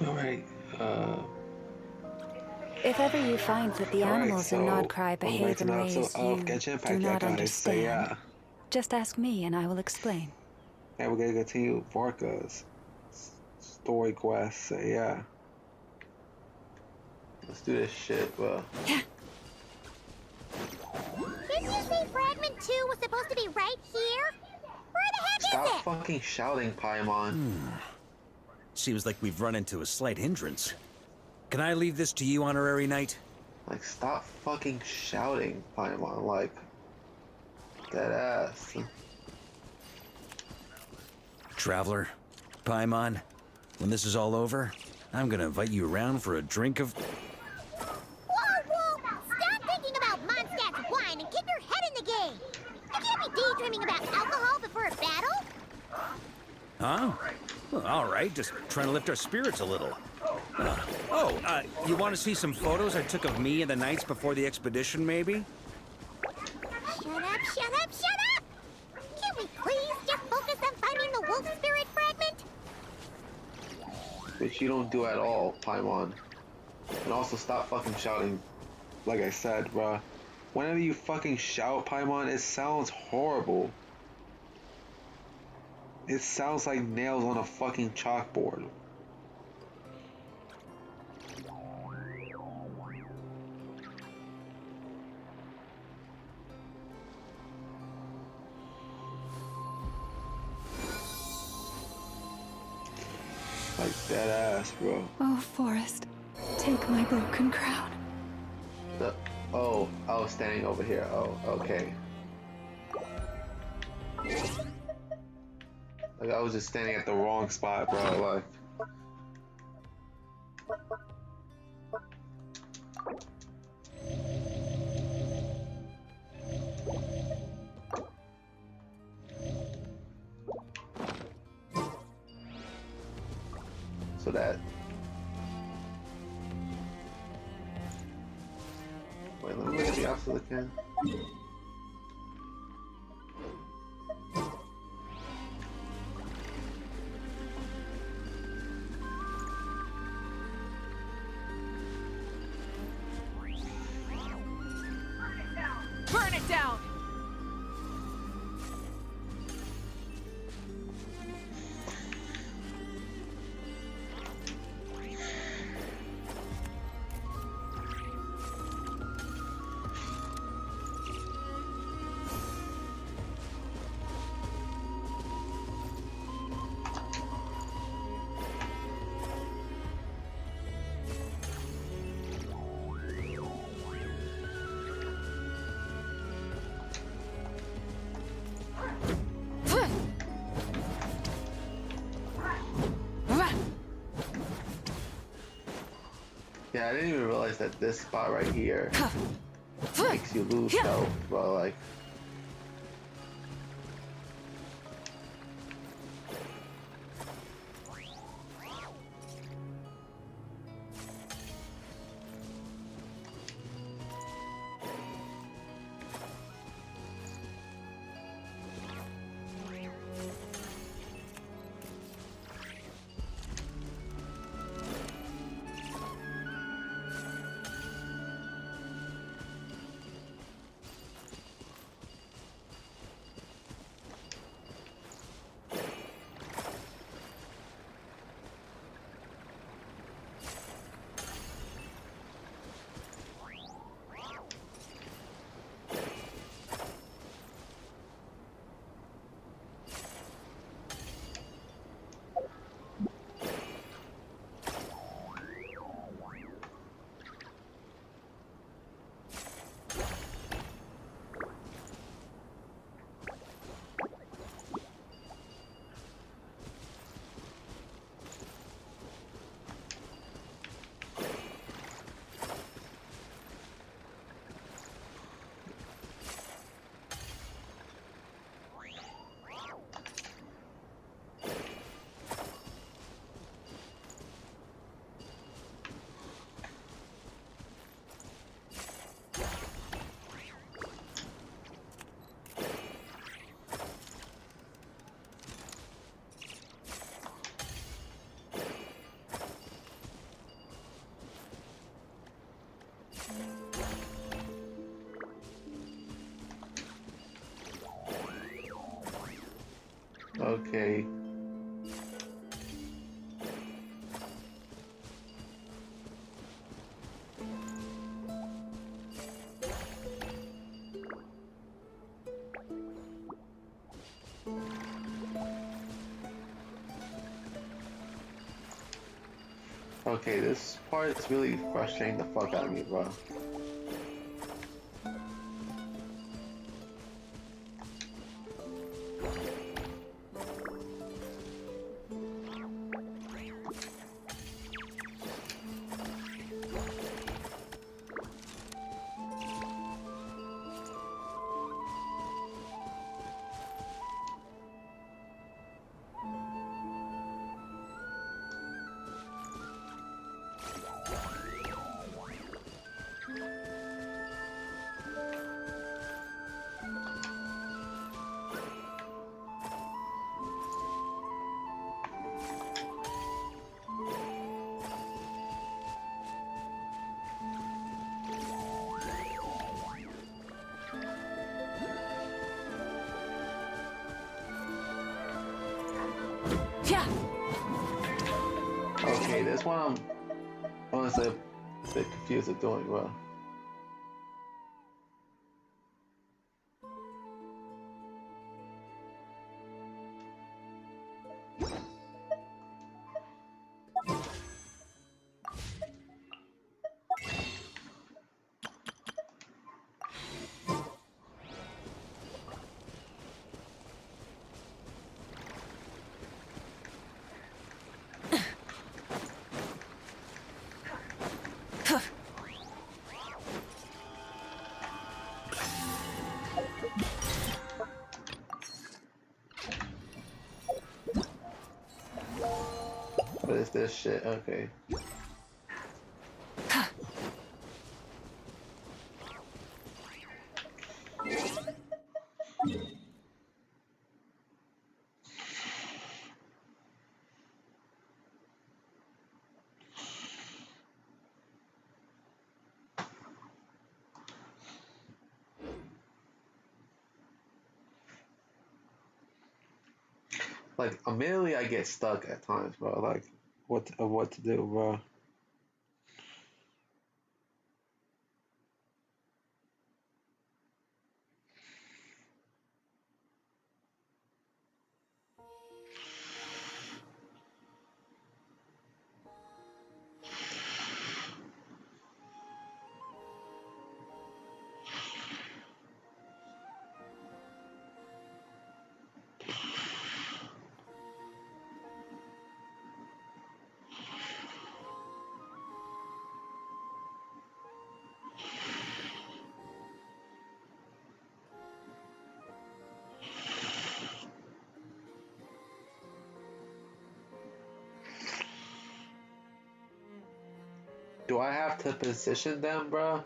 Alright, If ever you find that the animals in so Nodcry welcome back behave to in another episode ways of you Genshin do Impact, yeah not guys. So understand, yeah, just ask me and I will explain. we're gonna continue Varka's story quest. So yeah, let's do this shit, bro. Didn't you say Fragment 2 was supposed to be right here? Where the heck Stop is it? fucking shouting, Paimon. Seems like we've run into a slight hindrance. Can I leave this to you, Honorary Knight? Like, stop fucking shouting, Paimon. Like, dead ass. Traveler, Paimon, when this is all over, I'm gonna invite you around for a drink of... Whoa! Stop thinking about Mondstadt's wine and keep your head in the game! You can't be daydreaming about alcohol before a battle! Huh? Well, all right, just trying to lift our spirits a little. You want to see some photos I took of me and the knights before the expedition, maybe? Shut up! Can't we please just focus on finding the wolf spirit fragment? Which you don't do at all, Paimon. And also stop fucking shouting. Like I said, bruh. Whenever you fucking shout, Paimon, it sounds horrible. It sounds like nails on a fucking chalkboard. Like dead ass, bro. Oh, Forest, take my broken crown. Oh, I was standing over here. Oh, okay. Like I was just standing at the wrong spot, bro. Like. So that. Wait, let me look at the opposite again. Burn it down! Yeah, I didn't even realize that this spot right here makes you lose health, but like. Okay. Okay, this part is really frustrating the fuck out of me, bro. Yeah. Okay, this one I'm honestly a bit confused with doing, bro. What is this shit? Okay. Like, immediately I get stuck at times, bro. Like, what to do, bro. Do I have to position them, bro?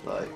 Like,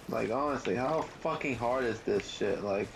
Like, honestly, how fucking hard is this shit? Like,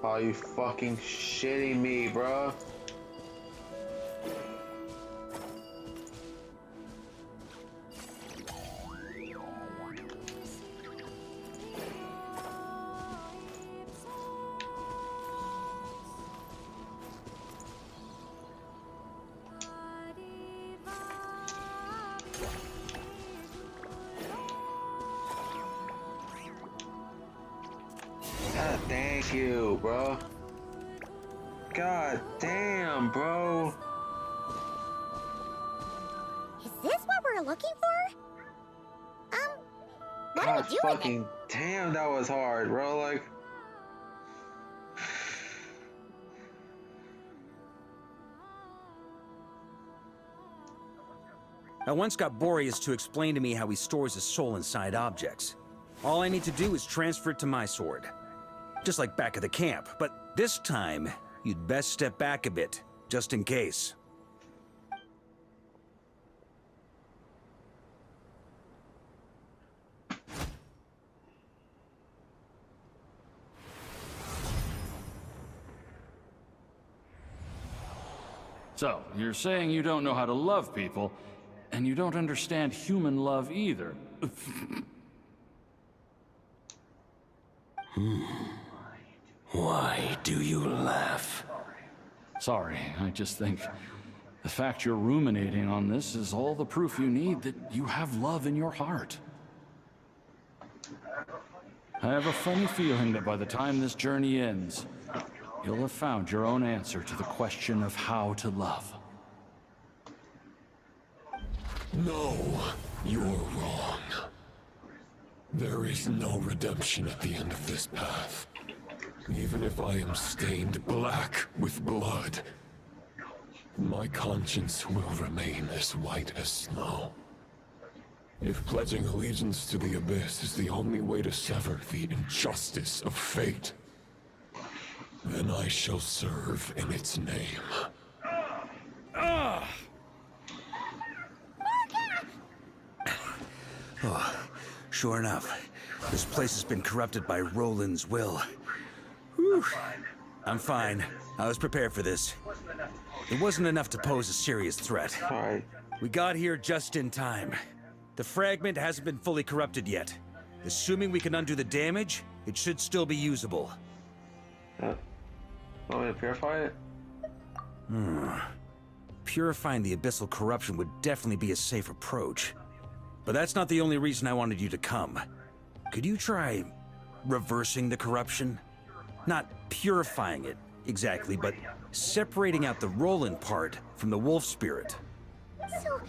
are you fucking shitting me, bro? God, thank you, bro. God damn, bro. Is this what we're looking for? What are God we doing fucking damn, that was hard, bro. Like, I once got Boreas to explain to me how he stores his soul inside objects. All I need to do is transfer it to my sword. Just like back at the camp, but this time, you'd best step back a bit, just in case. So, you're saying you don't know how to love people, and you don't understand human love either. Why do you laugh? Sorry, I just think the fact you're ruminating on this is all the proof you need that you have love in your heart. I have a funny feeling that by the time this journey ends, you'll have found your own answer to the question of how to love. No, you're wrong. There is no redemption at the end of this path. Even if I am stained black with blood, my conscience will remain as white as snow. If pledging allegiance to the Abyss is the only way to sever the injustice of fate, then I shall serve in its name. Sure enough, this place has been corrupted by Roland's will. Whew. I'm fine. I was prepared for this. It wasn't enough to pose a serious threat. alright. We got here just in time. The fragment hasn't been fully corrupted yet. Assuming we can undo the damage, it should still be usable. Want me to purify it? Purifying the abyssal corruption would definitely be a safe approach. But that's not the only reason I wanted you to come. Could you try reversing the corruption? Not purifying it, exactly, but separating out the Roland part from the wolf spirit. So,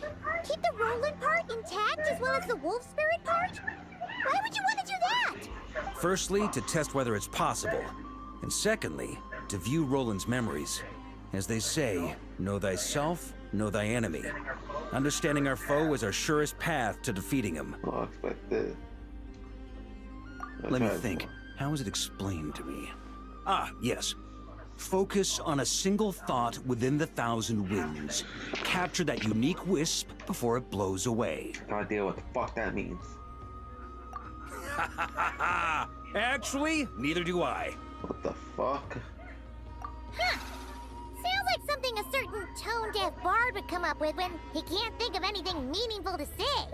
keep the Roland part intact as well as the wolf spirit part? Why would you want to do that? Firstly, to test whether it's possible. And secondly, to view Roland's memories. As they say, know thyself, know thy enemy. Understanding our foe is our surest path to defeating him. Well, I expect this. Let me think. How was it explained to me? Ah, yes. Focus on a single thought within the 1,000 winds. Capture that unique wisp before it blows away. No idea what the fuck that means. Actually, neither do I. What the fuck? Huh. Sounds like something a certain tone-deaf bard would come up with when he can't think of anything meaningful to say.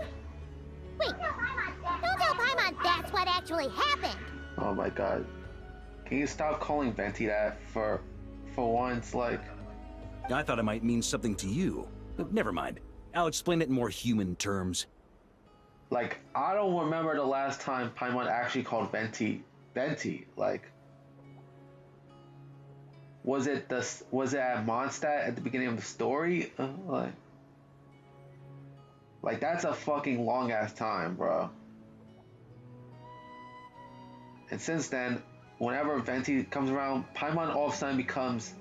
Wait, don't tell Paimon that's what actually happened. Oh my god. Can you stop calling Venti that for once, like... I thought it might mean something to you. But never mind. I'll explain it in more human terms. Like, I don't remember the last time Paimon actually called Venti, Venti. Like, Was it at Mondstadt at the beginning of the story? Like that's a fucking long ass time, bro. And since then, whenever Venti comes around, Paimon all of a sudden becomes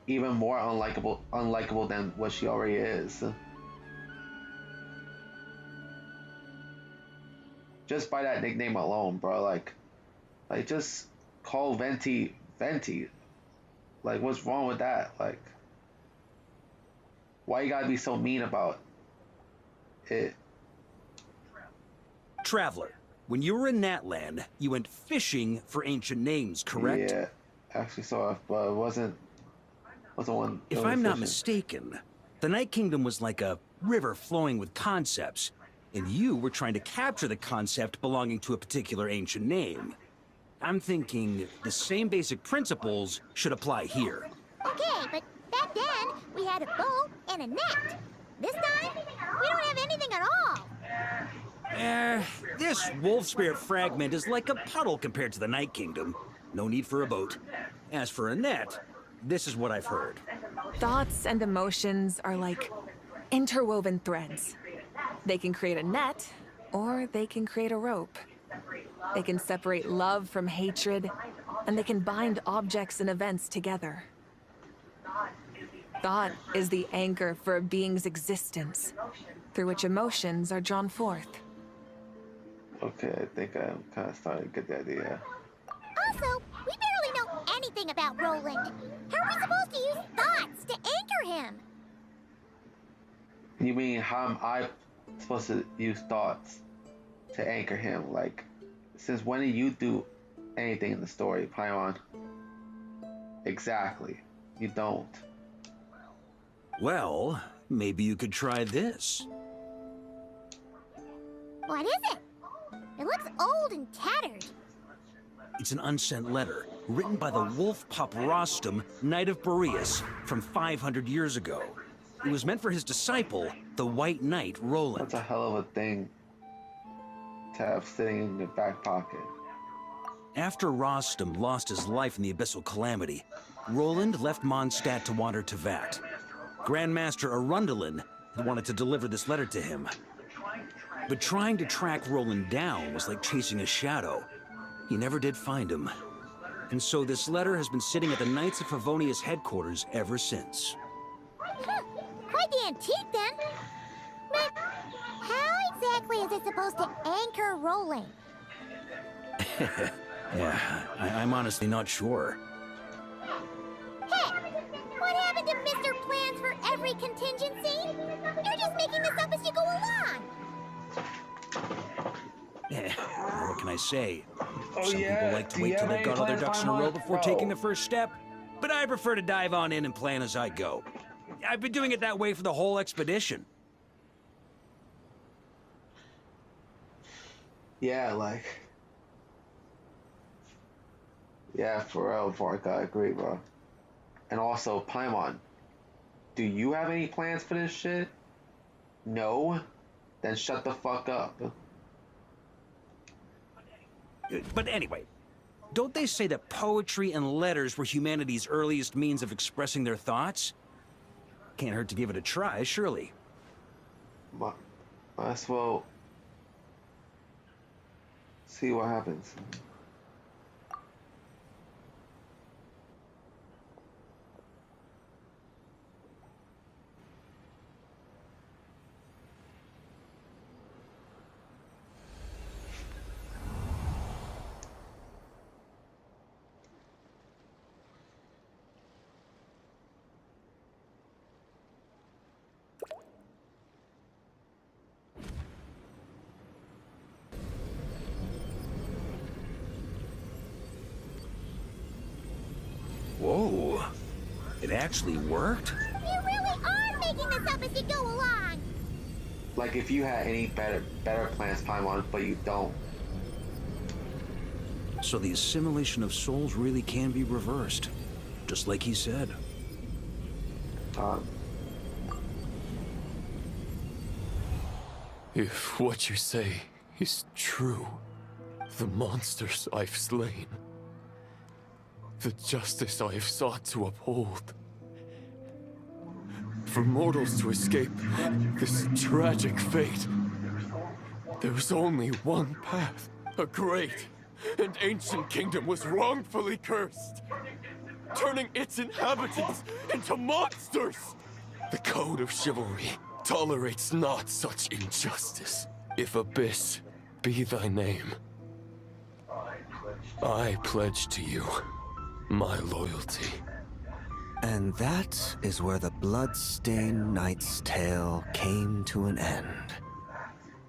even more unlikable than what she already is. Just by that nickname alone, bro. Like just call Venti Venti. Like, what's wrong with that? Like, why you gotta be so mean about it? Traveler, when you were in Natland, you went fishing for ancient names, correct? Yeah, actually saw it, but it wasn't one. If I'm not mistaken, the Night Kingdom was like a river flowing with concepts, and you were trying to capture the concept belonging to a particular ancient name. I'm thinking the same basic principles should apply here. Okay, but back then, we had a bow and a net. This time, we don't have anything at all. This wolf spirit fragment is like a puddle compared to the Night Kingdom. No need for a boat. As for a net, this is what I've heard. Thoughts and emotions are like interwoven threads. They can create a net, or they can create a rope. They can separate love from hatred, and they can bind objects and events together. Thought is the anchor for a being's existence, through which emotions are drawn forth. Okay, I think I'm kind of starting to get the idea. Also, we barely know anything about Roland. How are we supposed to use thoughts to anchor him? You mean how am I supposed to use thoughts to anchor him? Like, since when did you do anything in the story, Paimon? Exactly. You don't. Well, maybe you could try this. What is it? It looks old and tattered. It's an unsent letter, written by the wolf pup Rostam, Knight of Boreas, from 500 years ago. It was meant for his disciple, the White Knight Roland. That's a hell of a thing to have sitting in your back pocket. After Rostam lost his life in the Abyssal Calamity, Roland left Mondstadt to wander to Vat. Grandmaster Arundelen had wanted to deliver this letter to him. But trying to track Roland down was like chasing a shadow. He never did find him. And so this letter has been sitting at the Knights of Favonius headquarters ever since. Quite the antique, then. But how exactly is it supposed to anchor Roland? Yeah, I'm honestly not sure. Hey, what happened to Mr. Plans for every contingency? You're just making this up as you go along. What can I say? Oh, Some yeah? people like to Do wait you till have they've any got all their plans, ducks in a row Paimon? before No. taking the first step, but I prefer to dive on in and plan as I go. I've been doing it that way for the whole expedition. Yeah, like... Yeah, for real, Vark, I agree, bro. And also, Paimon, do you have any plans for this shit? No? Then shut the fuck up. But anyway, don't they say that poetry and letters were humanity's earliest means of expressing their thoughts? Can't hurt to give it a try, surely. Might as well see what happens. Whoa, it actually worked? You really are making this up as you go along. Like if you had any better plans, Paimon, but you don't. So the assimilation of souls really can be reversed, just like he said. If what you say is true, the monsters I've slain, the justice I have sought to uphold. For mortals to escape this tragic fate, there is only one path. A great and ancient kingdom was wrongfully cursed, turning its inhabitants into monsters. The code of chivalry tolerates not such injustice. If Abyss be thy name, I pledge to you my loyalty. And that is where the blood-stained knight's tale came to an end.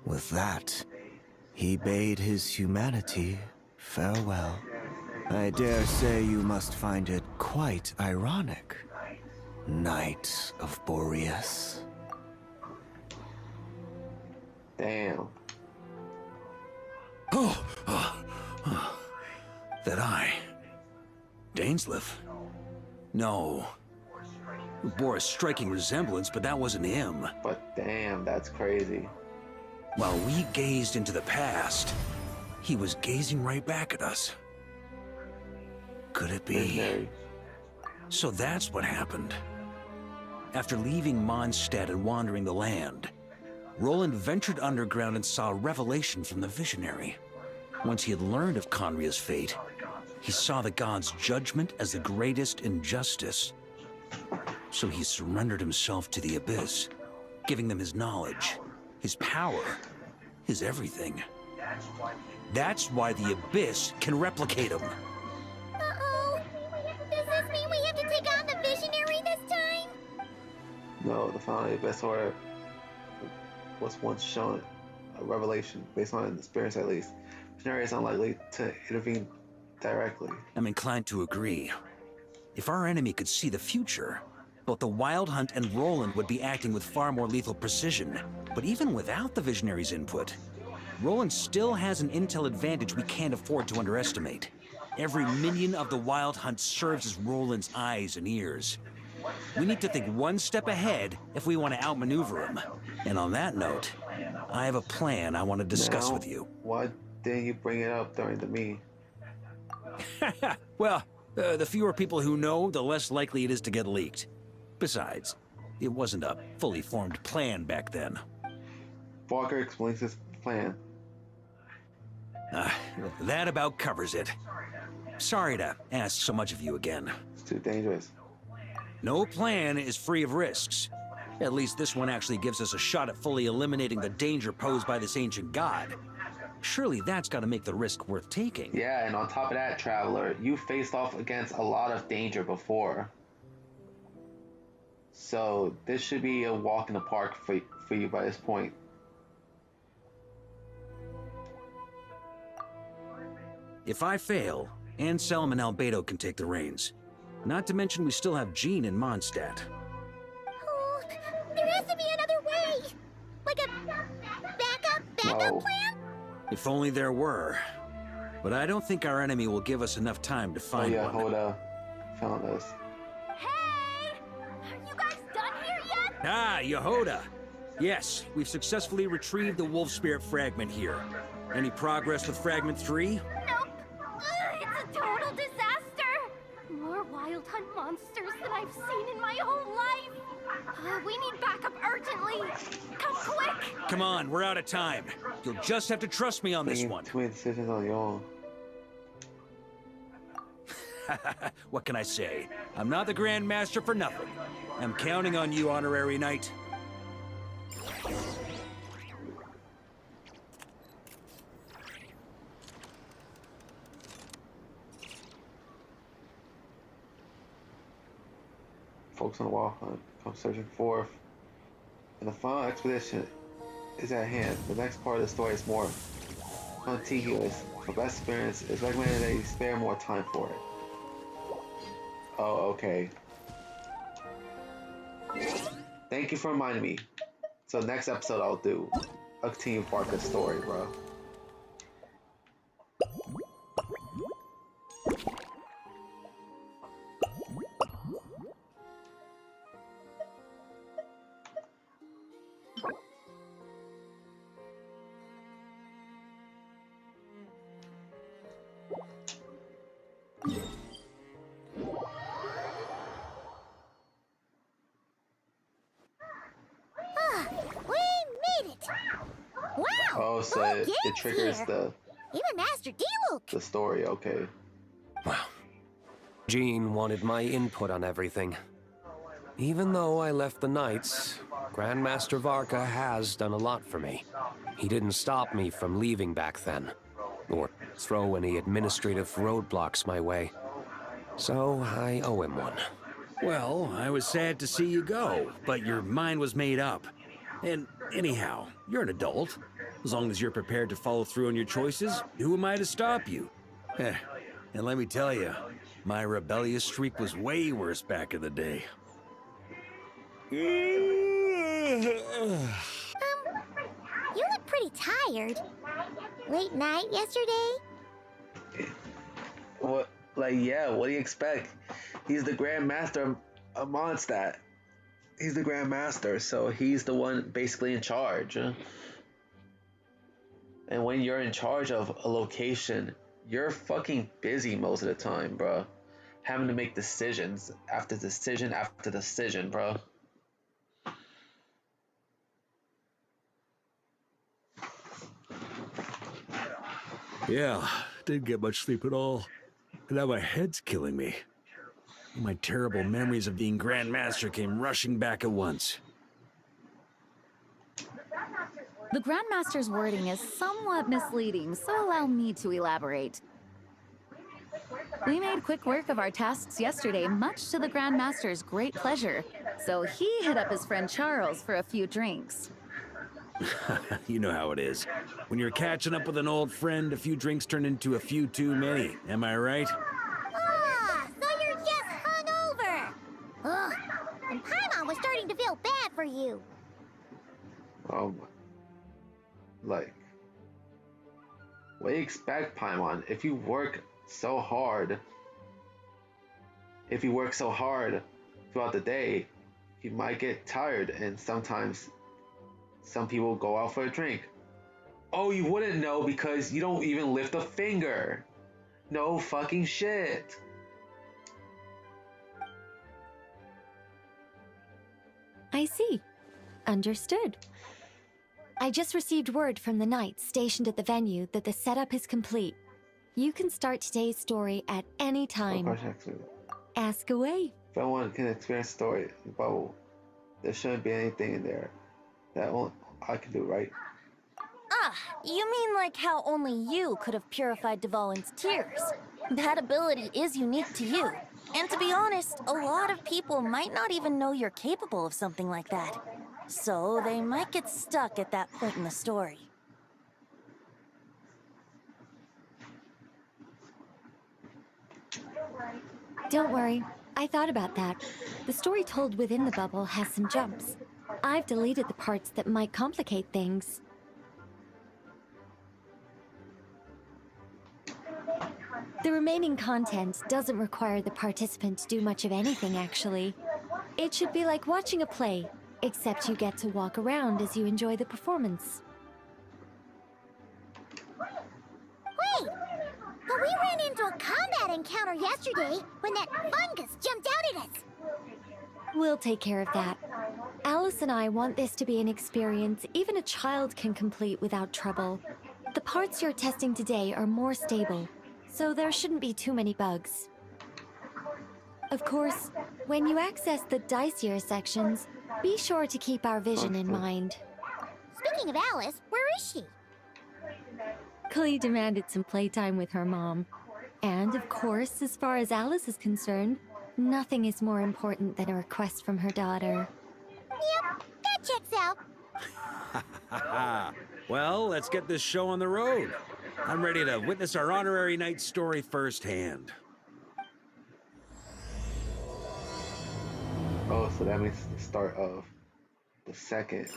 With that, he bade his humanity farewell. I dare say you must find it quite ironic, Knight of Boreas. Damn. That I... Dainsleif? No. It bore a striking resemblance, but that wasn't him. But damn, that's crazy. While we gazed into the past, he was gazing right back at us. Could it be? Visionary. So that's what happened. After leaving Mondstadt and wandering the land, Roland ventured underground and saw a revelation from the Visionary. Once he had learned of Conria's fate, he saw the gods' judgment as the greatest injustice. So he surrendered himself to the Abyss, giving them his knowledge, his power, his everything. That's why the Abyss can replicate him. Uh-oh. Does this mean we have to take on the Visionary this time? No, the final Abyss Order was once shown a revelation based on an experience at least. Visionary is unlikely to intervene directly. I'm inclined to agree. If our enemy could see the future, both the Wild Hunt and Roland would be acting with far more lethal precision. But even without the Visionary's input, Roland still has an intel advantage we can't afford to underestimate. Every minion of the Wild Hunt serves as Roland's eyes and ears. We need to think one step ahead if we want to outmaneuver him. And on that note, I have a plan I want to discuss with you. Why didn't you bring it up during the meeting? Well, the fewer people who know, the less likely it is to get leaked. Besides, it wasn't a fully formed plan back then. Walker explains his plan. That about covers it. Sorry to ask so much of you again. It's too dangerous. No plan is free of risks. At least this one actually gives us a shot at fully eliminating the danger posed by this ancient god. Surely that's got to make the risk worth taking. Yeah, and on top of that, Traveler, you faced off against a lot of danger before. So this should be a walk in the park for you by this point. If I fail, Anselm and Albedo can take the reins. Not to mention we still have Jean in Mondstadt. Oh, there has to be another way! Like a backup No. plan? If only there were. But I don't think our enemy will give us enough time to Oh find yeah, one. Hoda found us. Hey! Are you guys done here yet? Ah, Yehoda! Yes, we've successfully retrieved the Wolf Spirit fragment here. Any progress with Fragment 3? Nope. It's a total disaster. More Wild Hunt monsters than I've seen in my whole life. We need backup urgently. Come quick. Come on, we're out of time. You'll just have to trust me on this Making one. too many decisions on your own. What can I say? I'm not the Grand Master for nothing. I'm counting on you, Honorary Knight. Folks on the wall hunt come searching forth, and the final expedition is at hand. The next part of the story is more contiguous. For best experience, it's recommended that you spare more time for it. Oh, okay. Thank you for reminding me. So next episode I'll do a Team Parker story, bro. so it triggers here. Even Master Diluc. the story. Okay. Well, Jean wanted my input on everything. Even though I left the Knights, Grandmaster Varka has done a lot for me. He didn't stop me from leaving back then, or throw any administrative roadblocks my way. So I owe him one. Well, I was sad to see you go, but your mind was made up. And anyhow, you're an adult. As long as you're prepared to follow through on your choices, who am I to stop you? And let me tell you, my rebellious streak was way worse back in the day. You look pretty tired. Late night yesterday? What? Like, yeah. What do you expect? He's the Grand Master of Mondstadt. He's the Grand Master, so he's the one basically in charge. And when you're in charge of a location, you're fucking busy most of the time, bro. Having to make decisions after decision after decision, bro. Yeah, didn't get much sleep at all. And now my head's killing me. My terrible memories of being Grand Master came rushing back at once. The Grandmaster's wording is somewhat misleading, so allow me to elaborate. We made quick work of our tasks yesterday, much to the Grandmaster's great pleasure, so he hit up his friend Charles for a few drinks. You know how it is. When you're catching up with an old friend, a few drinks turn into a few too many. Am I right? Ah, so you're just hungover. Ugh, and Paimon was starting to feel bad for you. Like, what do you expect, Paimon? If you work so hard throughout the day, you might get tired, and sometimes some people go out for a drink. Oh, you wouldn't know because you don't even lift a finger. No fucking shit. I see. Understood. I just received word from the Knights stationed at the venue that the setup is complete. You can start today's story at any time. Ask away. If anyone can experience a story in the bubble, there shouldn't be anything in there that only I can do, right? Ah, you mean like how only you could have purified Dvalin's tears? That ability is unique to you. And to be honest, a lot of people might not even know you're capable of something like that. So they might get stuck at that point in the story. Don't worry. I thought about that. The story told within the bubble has some jumps. I've deleted the parts that might complicate things. The remaining content doesn't require the participant to do much of anything, actually. It should be like watching a play, except you get to walk around as you enjoy the performance. Wait! But we ran into a combat encounter yesterday when that fungus jumped out at us! We'll take care of that. Alice and I want this to be an experience even a child can complete without trouble. The parts you're testing today are more stable, so there shouldn't be too many bugs. Of course, when you access the dicier sections, be sure to keep our vision in mind. Speaking of Alice, where is she? Klee demanded some playtime with her mom. And of course, as far as Alice is concerned, nothing is more important than a request from her daughter. Yep, that checks out. Well, let's get this show on the road. I'm ready to witness our honorary knight's story firsthand. Oh, so that means the start of the second.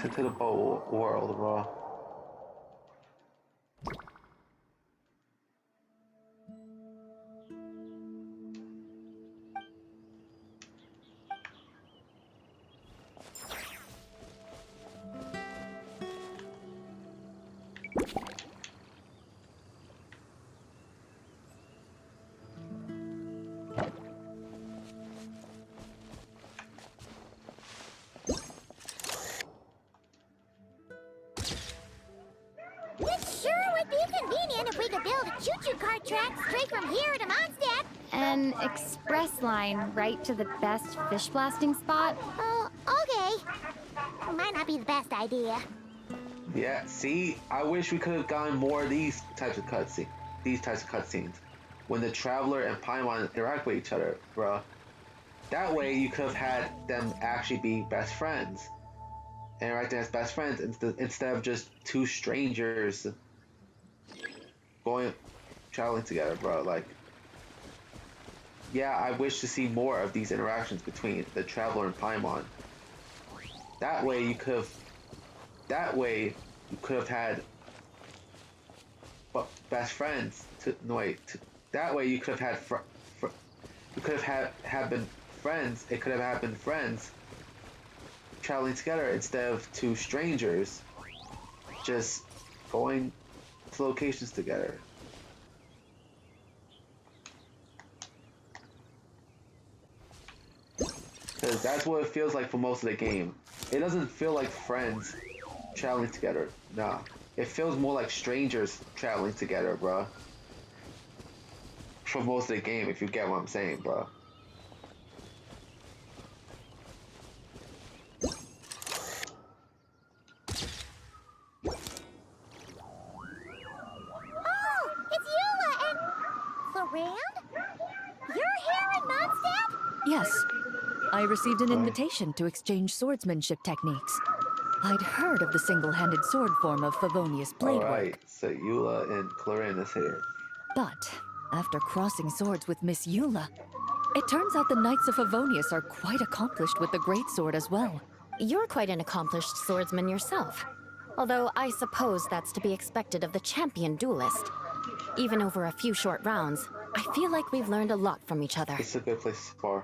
Into the bowl world, bro. would be convenient if we could build a choo-choo cart track straight from here to Mondstadt. An express line right to the best fish blasting spot? Oh, okay. Might not be the best idea. Yeah, see, I wish we could have gotten more of these types of cutscenes. When the Traveler and Paimon interact with each other, bruh. That way you could have had them actually be best friends. Interacting as best friends instead of just two strangers traveling together, bro. Like, yeah, I wish to see more of these interactions between the Traveler and Paimon. That way you could have had best friends. That way you could have had been friends. It could have been friends traveling together instead of two strangers just going to locations together. Because that's what it feels like for most of the game. It doesn't feel like friends traveling together. Nah. It feels more like strangers traveling together, bruh. For most of the game, if you get what I'm saying, bruh. Oh, it's Eula and... Florand? You're here in Mondstadt? Yes. I received an invitation to exchange swordsmanship techniques. I'd heard of the single-handed sword form of Favonius blade work. Alright, so Eula and Clarin is here. But after crossing swords with Miss Eula, it turns out the Knights of Favonius are quite accomplished with the greatsword as well. You're quite an accomplished swordsman yourself. Although I suppose that's to be expected of the champion duelist. Even over a few short rounds, I feel like we've learned a lot from each other. It's a good place to spar.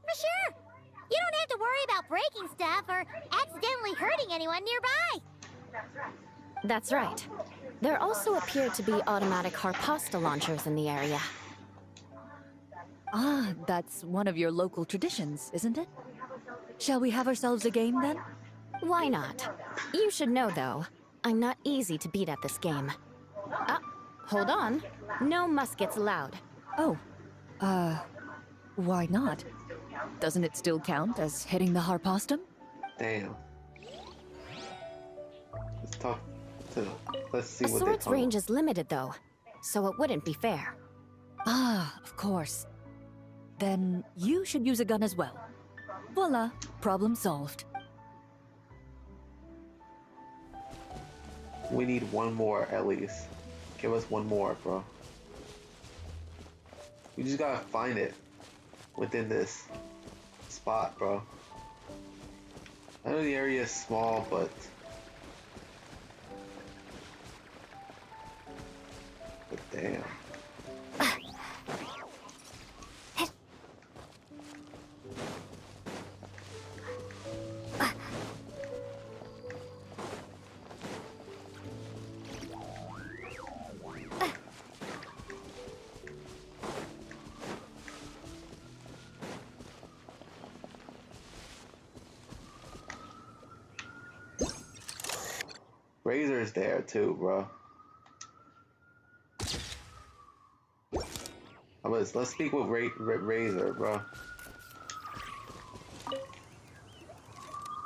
For sure. You don't have to worry about breaking stuff or accidentally hurting anyone nearby. That's right. There also appear to be automatic harpasta launchers in the area. Ah, that's one of your local traditions, isn't it? Shall we have ourselves a game then? Why not? You should know, though, I'm not easy to beat at this game. Hold on. No muskets allowed. Oh, why not? Doesn't it still count as hitting the harpastum? Damn. Let's see A what sword's they range is limited, though, so it wouldn't be fair. Ah, of course. Then you should use a gun as well. Voila, problem solved. We need one more at least. Give us one more, bro. We just gotta find it within this spot, bro. I know the area is small, but damn. Razor's there too, bro. Let's speak with Razor, bro.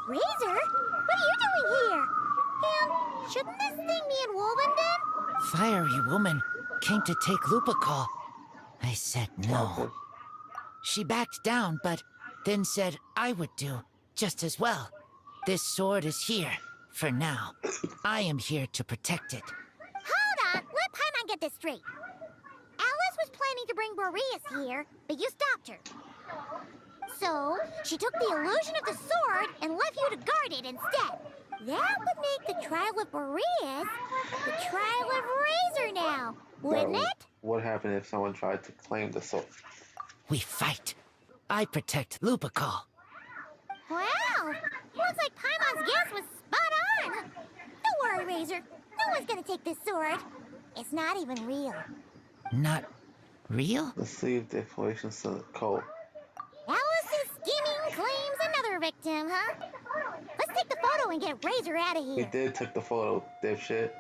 Razor? What are you doing here? And shouldn't this thing be in Wolvenden? Fiery woman came to take Lupacol. I said no. She backed down, but then said I would do just as well. This sword is here, for now. I am here to protect it. Hold on, let Paimon get this straight. Alice was planning to bring Boreas here, but you stopped her. So, she took the illusion of the sword and left you to guard it instead. That would make the trial of Boreas the trial of Razor now, wouldn't it? What happened if someone tried to claim the sword? We fight. I protect Lupacol. Wow! Looks like Paimon's guess was spot on! Don't worry, Razor. No one's gonna take this sword. It's not even real. Not real? Let's see if the exploration's so cold. Alice's scheming claims another victim, huh? Let's take the photo and get Razor out of We here. did took the photo, dipshit.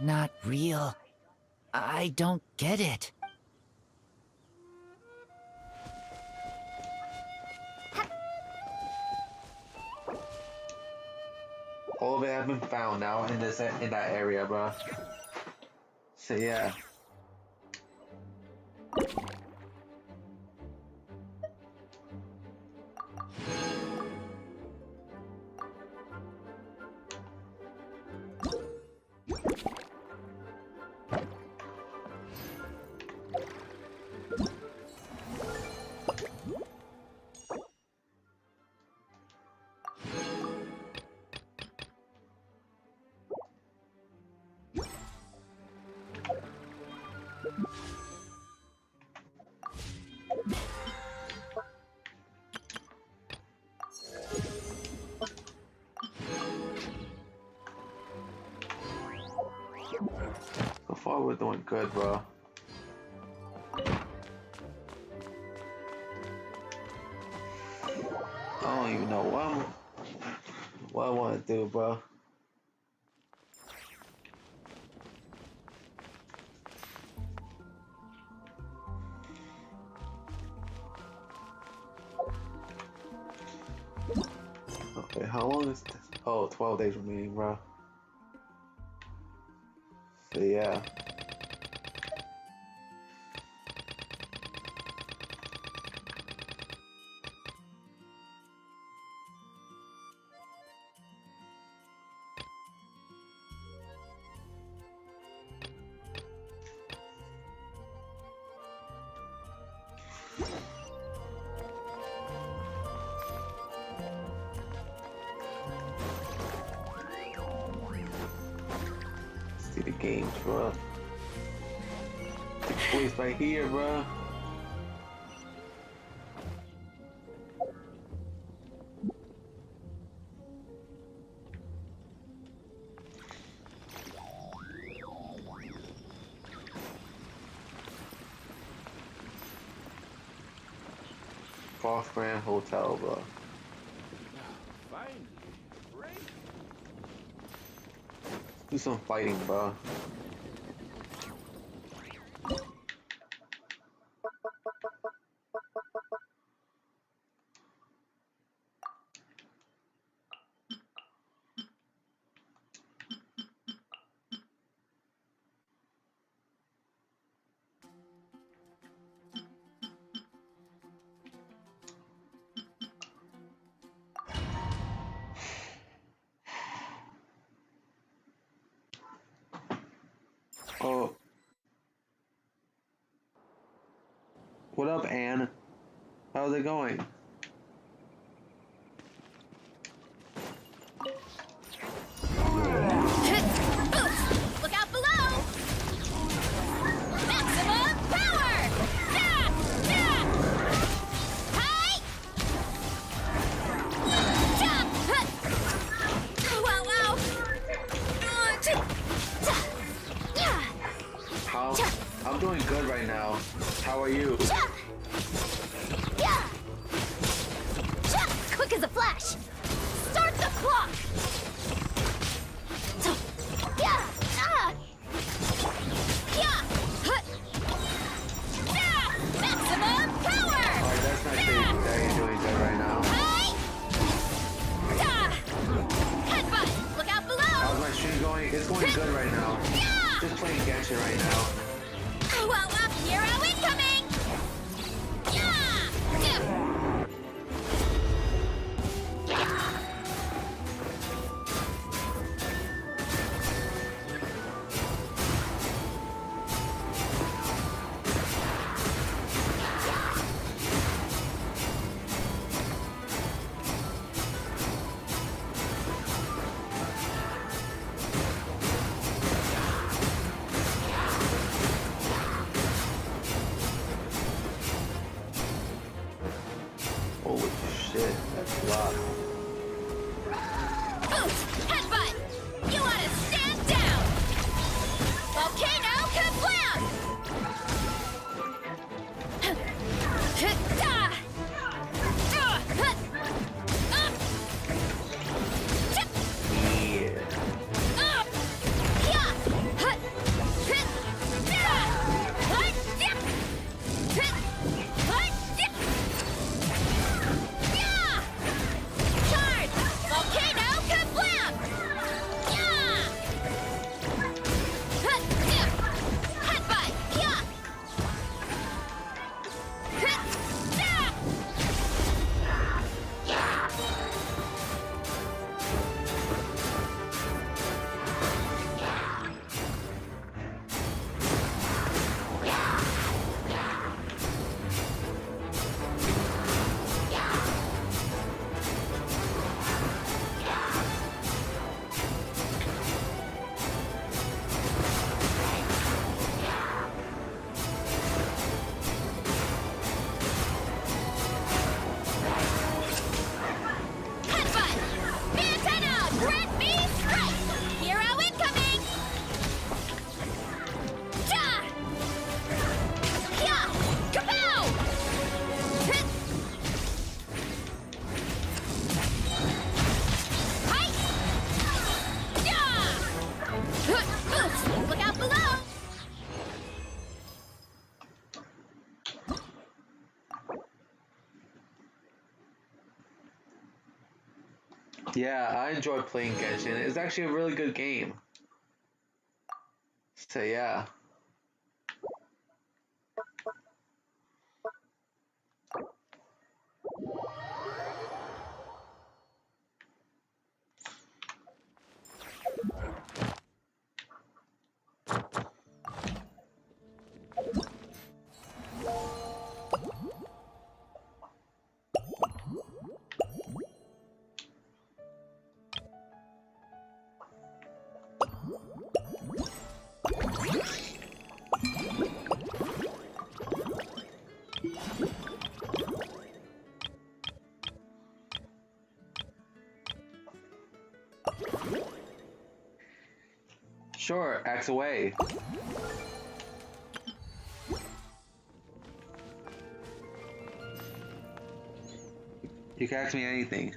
Not real. I don't get it. All of it has been found now in that area, bro. So yeah. So far we're doing good, bro. I don't even know what I want to do, bro. Okay, how long is this? Oh, 12 days remaining, bro. So yeah. See the games, bro. The place right here, bro. Fourth Grand Hotel, bro. Finally, great. Do some fighting, bro. Oh. What up, Anne? How's it going? Look out below! Maximum power! Ja! Ja! Hi! Ja! Wow, wow! How? I'm doing good right now. How are you? Quick as a flash! Start the clock! Maximum power! Alright, that's not crazy that you're doing good right now. Headbutt! Look out below! How's my stream going? It's going good right now. Just playing Genshin right now. Well, up, hero incoming! Yeah, I enjoy playing Genshin. It's actually a really good game. So yeah. Sure, axe away. You can ask me anything.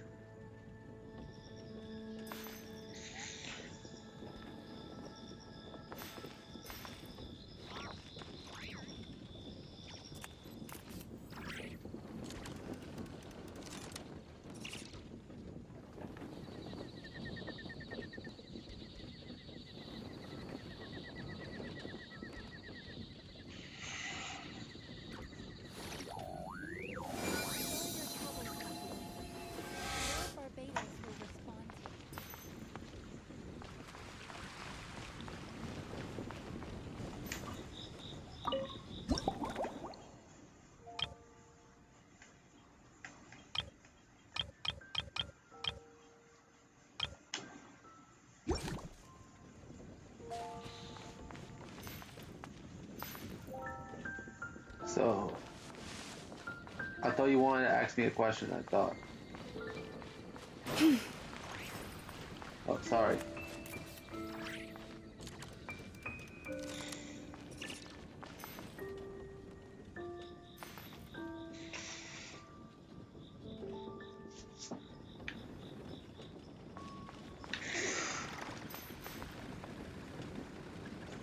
So, I thought you wanted to ask me a question, I thought. Oh, sorry.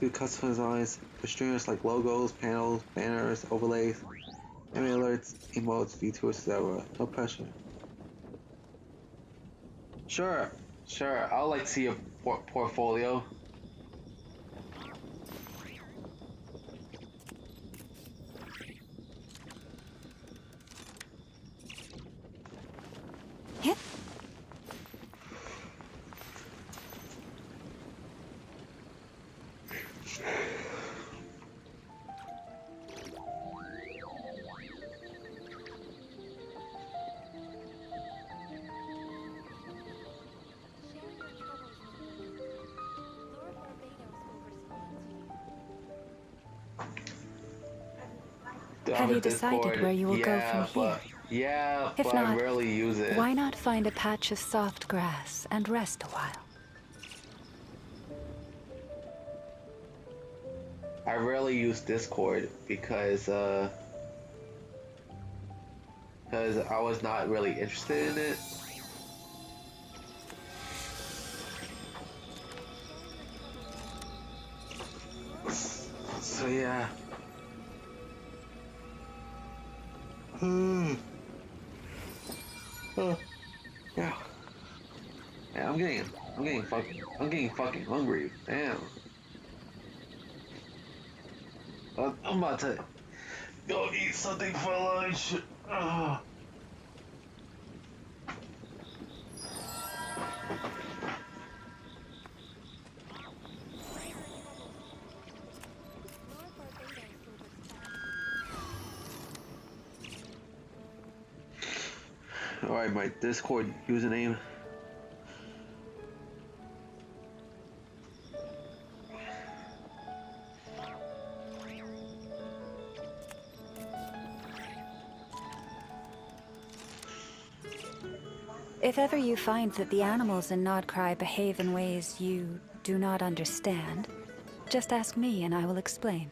You customize for streamers like logos, panels, banners, overlays, enemy alerts, emotes, detours, etc. No pressure. Sure, sure. I'd like to see a portfolio. Have you decided where you will go from here? But If I not, rarely use it. why not find a patch of soft grass and rest a while? I rarely use Discord because I was not really interested in it. So yeah. Oh, yeah. Yeah, I'm getting fucking hungry. Damn. I'm about to go eat something for lunch. Ugh. Alright, my Discord username. If ever you find that the animals in Nodcry behave in ways you do not understand, just ask me and I will explain.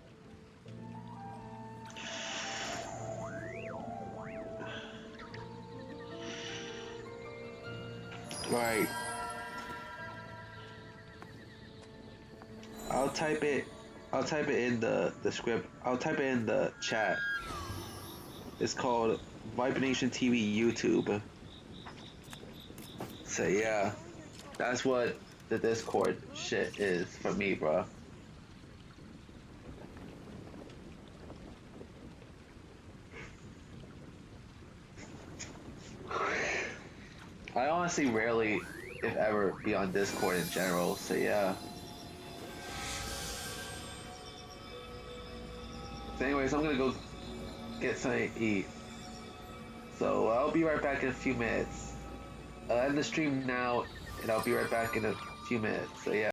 Right. I'll type it in the script. I'll type it in the chat. It's called Vibe Nation TV YouTube. So yeah, that's what the Discord shit is for me, bro. I honestly rarely, if ever, be on Discord in general, so yeah. So anyways, I'm gonna go get something to eat. So I'll be right back in a few minutes. End the stream now, and I'll be right back in a few minutes. So yeah.